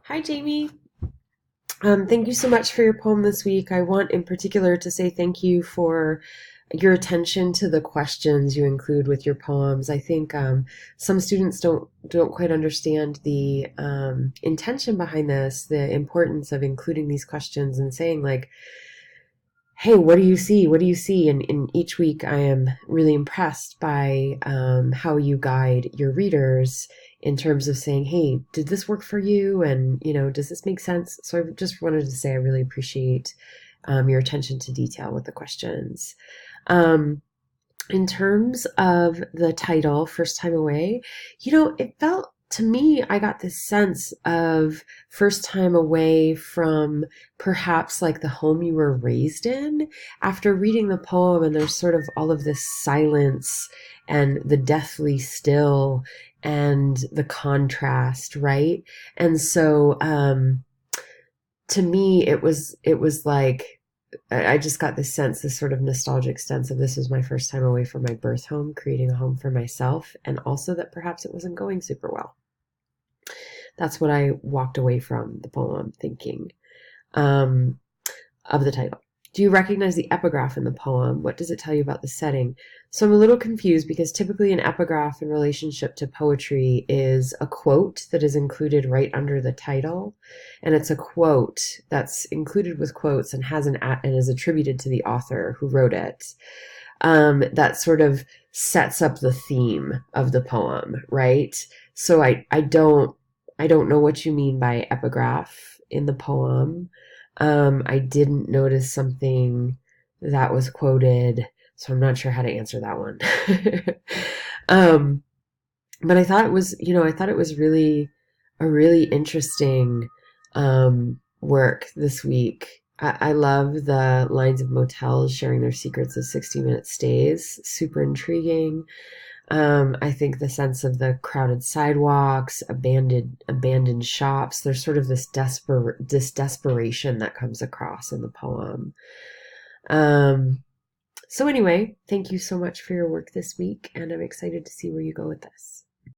Hi, Jamie. Thank you so much for your poem this week. I want in particular to say thank you for your attention to the questions you include with your poems. I think some students don't quite understand the intention behind this, the importance of including these questions and saying like, "Hey, what do you see? What do you see?" And in each week, I am really impressed by how you guide your readers in terms of saying, "Hey, did this work for you?" And does this make sense? So I just wanted to say I really appreciate your attention to detail with the questions. Um, in terms of the title, First Time Away, it felt to me, I got this sense of first time away from perhaps like the home you were raised in. After reading the poem, and there's sort of all of this silence and the deathly still and the contrast, right? And so to me, it was like I just got this sense, this sort of nostalgic sense of this was my first time away from my birth home, creating a home for myself, and also that perhaps it wasn't going super well. That's what I walked away from the poem thinking um, of the title. Do you recognize the epigraph in the poem? What does it tell you about the setting? So I'm a little confused because typically an epigraph in relationship to poetry is a quote that is included right under the title. And it's a quote that's included with quotes and has and is attributed to the author who wrote it. That sort of sets up the theme of the poem, right? So I don't know what you mean by epigraph in the poem. I didn't notice something that was quoted, so I'm not sure how to answer that one. um, but I thought it was really a really interesting work this week. I love the lines of motels sharing their secrets of 60-minute stays. Super intriguing. I think the sense of the crowded sidewalks, abandoned shops. There's sort of this desperation that comes across in the poem. Um, so anyway, thank you so much for your work this week, and I'm excited to see where you go with this.